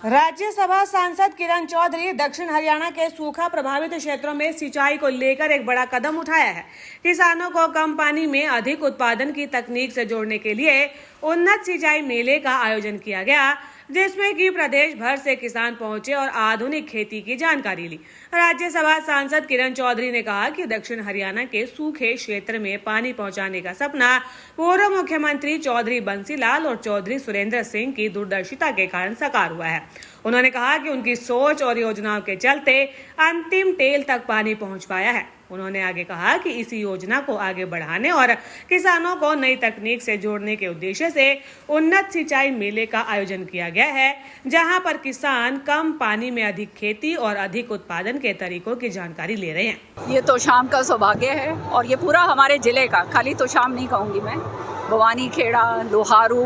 राज्यसभा सांसद किरण चौधरी दक्षिण हरियाणा के सूखा प्रभावित क्षेत्रों में सिंचाई को लेकर एक बड़ा कदम उठाया है। किसानों को कम पानी में अधिक उत्पादन की तकनीक से जोड़ने के लिए उन्नत सिंचाई मेले का आयोजन किया गया, जिसमें कि प्रदेश भर से किसान पहुंचे और आधुनिक खेती की जानकारी ली। राज्यसभा सांसद किरण चौधरी ने कहा कि दक्षिण हरियाणा के सूखे क्षेत्र में पानी पहुंचाने का सपना पूर्व मुख्यमंत्री चौधरी बंसीलाल और चौधरी सुरेंद्र सिंह की दूरदर्शिता के कारण साकार हुआ है। उन्होंने कहा कि उनकी सोच और योजनाओं के चलते अंतिम टेल तक पानी पहुंच पाया है। उन्होंने आगे कहा कि इसी योजना को आगे बढ़ाने और किसानों को नई तकनीक से जोड़ने के उद्देश्य से उन्नत सिंचाई मेले का आयोजन किया गया है, जहां पर किसान कम पानी में अधिक खेती और अधिक उत्पादन के तरीकों की जानकारी ले रहे हैं। ये तोशाम का सौभाग्य है और ये पूरा हमारे जिले का, खाली तोशाम नहीं कहूँगी मैं, भवानी खेड़ा, लोहारू,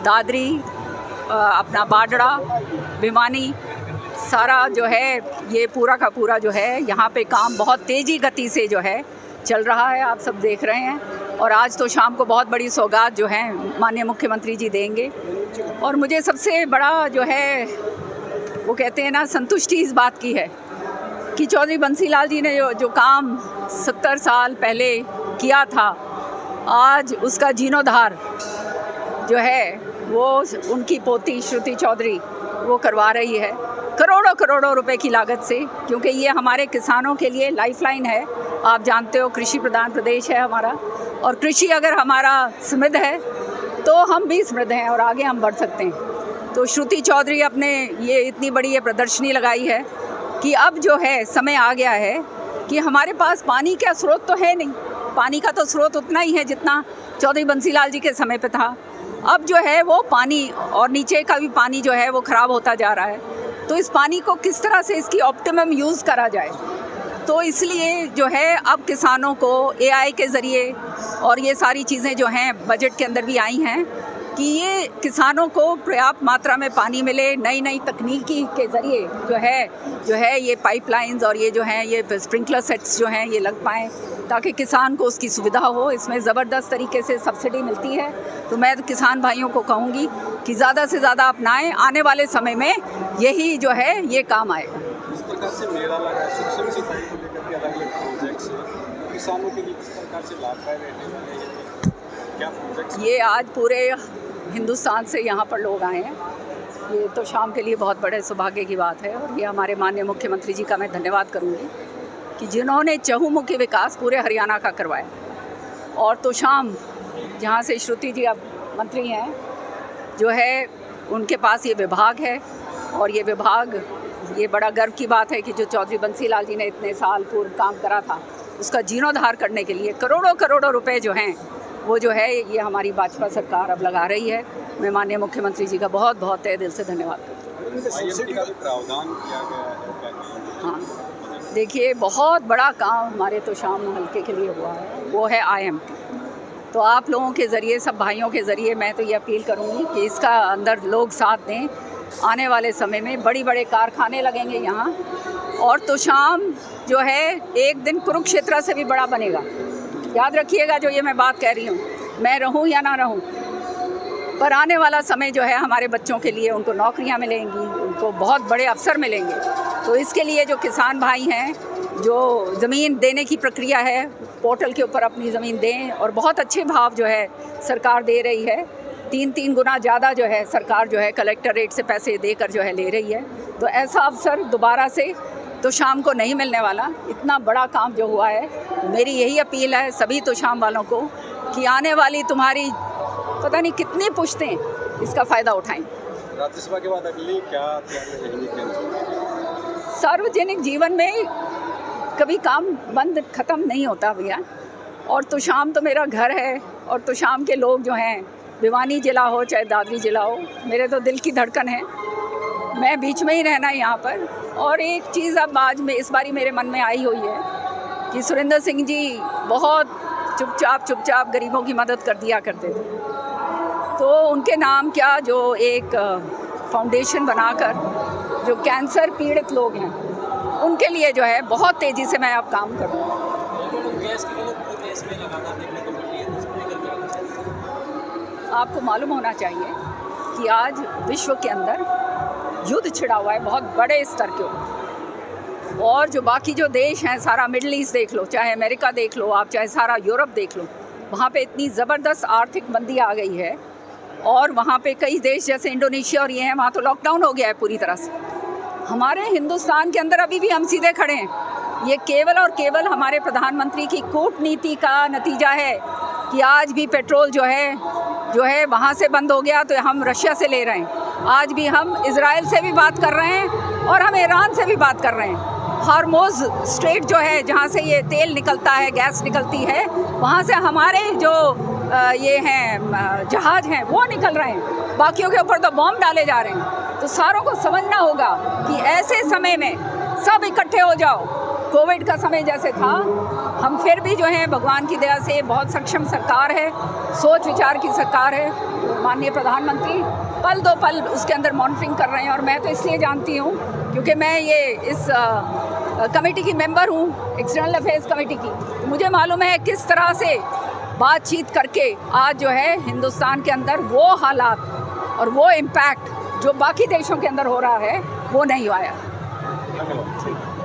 दादरी, अपना बाडड़ा, भिवानी, सारा जो है ये पूरा का पूरा जो है यहाँ पे काम बहुत तेज़ी गति से जो है चल रहा है, आप सब देख रहे हैं। और आज तो शाम को बहुत बड़ी सौगात जो है माननीय मुख्यमंत्री जी देंगे। और मुझे सबसे बड़ा जो है वो कहते हैं ना, संतुष्टि इस बात की है कि चौधरी बंसीलाल जी ने जो काम 70 साल पहले किया था, आज उसका जीर्णोद्धार जो है वो उनकी पोती श्रुति चौधरी वो करवा रही है, करोड़ों करोड़ों रुपए की लागत से, क्योंकि ये हमारे किसानों के लिए लाइफलाइन है। आप जानते हो कृषि प्रधान प्रदेश है हमारा, और कृषि अगर हमारा समृद्ध है तो हम भी समृद्ध हैं और आगे हम बढ़ सकते हैं। तो श्रुति चौधरी अपने ये इतनी बड़ी ये प्रदर्शनी लगाई है कि अब जो है समय आ गया है कि हमारे पास पानी का स्रोत तो है नहीं, पानी का तो स्रोत उतना ही है जितना चौधरी बंसीलाल जी के समय पे था। अब जो है वो पानी और नीचे का भी पानी जो है वो ख़राब होता जा रहा है। तो इस पानी को किस तरह से इसकी ऑप्टिमम यूज़ करा जाए, तो इसलिए जो है अब किसानों को एआई के ज़रिए और ये सारी चीज़ें जो हैं बजट के अंदर भी आई हैं कि ये किसानों को पर्याप्त मात्रा में पानी मिले, नई नई तकनीकी के ज़रिए जो है ये पाइपलाइंस और ये जो हैं ये स्प्रिंकलर सेट्स जो हैं ये लग पाएँ, ताकि किसान को उसकी सुविधा हो। इसमें ज़बरदस्त तरीके से सब्सिडी मिलती है। तो मैं किसान भाइयों को कहूँगी कि ज़्यादा से ज़्यादा अपनाएं, आने वाले समय में यही जो है ये काम आएगा। इस प्रकार से मेला लगा है, सूक्ष्म सिंचाई को लेकर के अलग-अलग प्रोजेक्ट्स किसानों के लिए किस प्रकार से लाभदायक रहने वाले हैं, क्या प्रोजेक्ट्स? ये आज पूरे हिंदुस्तान से यहाँ पर लोग आए हैं। ये तो शाम के लिए बहुत बड़े सौभाग्य की बात है और ये हमारे माननीय मुख्यमंत्री जी का मैं धन्यवाद करूँगी कि जिन्होंने चहुमुखी विकास पूरे हरियाणा का करवाया। और तो शाम जहाँ से श्रुति जी अब मंत्री हैं जो है, उनके पास ये विभाग है और ये विभाग, ये बड़ा गर्व की बात है कि जो चौधरी बंसीलाल जी ने इतने साल पूर्व काम करा था उसका जीर्णोद्धार करने के लिए करोड़ों करोड़ों रुपए जो हैं वो जो है ये हमारी भाजपा सरकार अब लगा रही है। मैं माननीय मुख्यमंत्री जी का बहुत बहुत तहे दिल से धन्यवाद करती हूँ। हाँ, देखिए बहुत बड़ा काम हमारे तो शाम हल्के के लिए हुआ है, वो है IMT। तो आप लोगों के ज़रिए, सब भाइयों के ज़रिए मैं तो ये अपील करूँगी कि इसका अंदर लोग साथ दें। आने वाले समय में बड़ी बड़े कारखाने लगेंगे यहाँ, और तो शाम जो है एक दिन कुरुक्षेत्र से भी बड़ा बनेगा। याद रखिएगा जो ये मैं बात कह रही हूँ, मैं रहूँ या ना रहूँ, पर आने वाला समय जो है हमारे बच्चों के लिए, उनको नौकरियाँ मिलेंगी, उनको बहुत बड़े अवसर मिलेंगे। तो इसके लिए जो किसान भाई हैं, जो ज़मीन देने की प्रक्रिया है, पोर्टल के ऊपर अपनी ज़मीन दें, और बहुत अच्छे भाव जो है सरकार दे रही है, 3 गुना ज़्यादा जो है सरकार जो है कलेक्टर रेट से पैसे देकर जो है ले रही है। तो ऐसा अवसर दोबारा से तो शाम को नहीं मिलने वाला। इतना बड़ा काम जो हुआ है, मेरी यही अपील है सभी तो शाम वालों को कि आने वाली तुम्हारी पता नहीं कितनी पुश्तें इसका फ़ायदा उठाएं। राज्यसभा के बाद अगली क्या सार्वजनिक जीवन में कभी काम बंद ख़त्म नहीं होता भैया। और तो शाम तो मेरा घर है, और तो शाम के लोग जो हैं, भिवानी ज़िला हो चाहे दादरी ज़िला हो, मेरे तो दिल की धड़कन है। मैं बीच में ही रहना यहाँ पर। और एक चीज़ अब आज में इस बारी मेरे मन में आई हुई है कि सुरेंद्र सिंह जी बहुत चुपचाप गरीबों की मदद कर दिया करते थे। तो उनके नाम क्या, जो एक फाउंडेशन बनाकर जो कैंसर पीड़ित लोग हैं उनके लिए जो है बहुत तेज़ी से मैं अब काम करूँ। आपको मालूम होना चाहिए कि आज विश्व के अंदर युद्ध छिड़ा हुआ है बहुत बड़े स्तर के ऊपर। और जो बाकी जो देश हैं, सारा मिडिल ईस्ट देख लो, चाहे अमेरिका देख लो आप, चाहे सारा यूरोप देख लो, वहाँ पे इतनी ज़बरदस्त आर्थिक मंदी आ गई है। और वहाँ पे कई देश जैसे इंडोनेशिया और ये हैं, वहाँ तो लॉकडाउन हो गया है पूरी तरह से। हमारे हिंदुस्तान के अंदर अभी भी हम सीधे खड़े हैं। ये केवल और केवल हमारे प्रधानमंत्री की कूटनीति का नतीजा है कि आज भी पेट्रोल जो है वहाँ से बंद हो गया तो हम रशिया से ले रहे हैं। आज भी हम इजराइल से भी बात कर रहे हैं और हम ईरान से भी बात कर रहे हैं। हार्मोज स्ट्रेट जो है, जहाँ से ये तेल निकलता है, गैस निकलती है, वहाँ से हमारे जो ये हैं जहाज़ हैं वो निकल रहे हैं। बाकियों के ऊपर तो बॉम्ब डाले जा रहे हैं। तो सारों को समझना होगा कि ऐसे समय में सब इकट्ठे हो जाओ। कोविड का समय जैसे था, हम फिर भी जो है भगवान की दया से बहुत सक्षम सरकार है, सोच विचार की सरकार है। माननीय प्रधानमंत्री पल दो पल उसके अंदर मॉनिटरिंग कर रहे हैं। और मैं तो इसलिए जानती हूँ क्योंकि मैं ये इस कमेटी की मेंबर हूँ, एक्सटर्नल अफेयर्स कमेटी की। मुझे मालूम है किस तरह से बातचीत करके आज जो है हिंदुस्तान के अंदर वो हालात और वो इम्पैक्ट जो बाकी देशों के अंदर हो रहा है वो नहीं आया। धन्यवाद।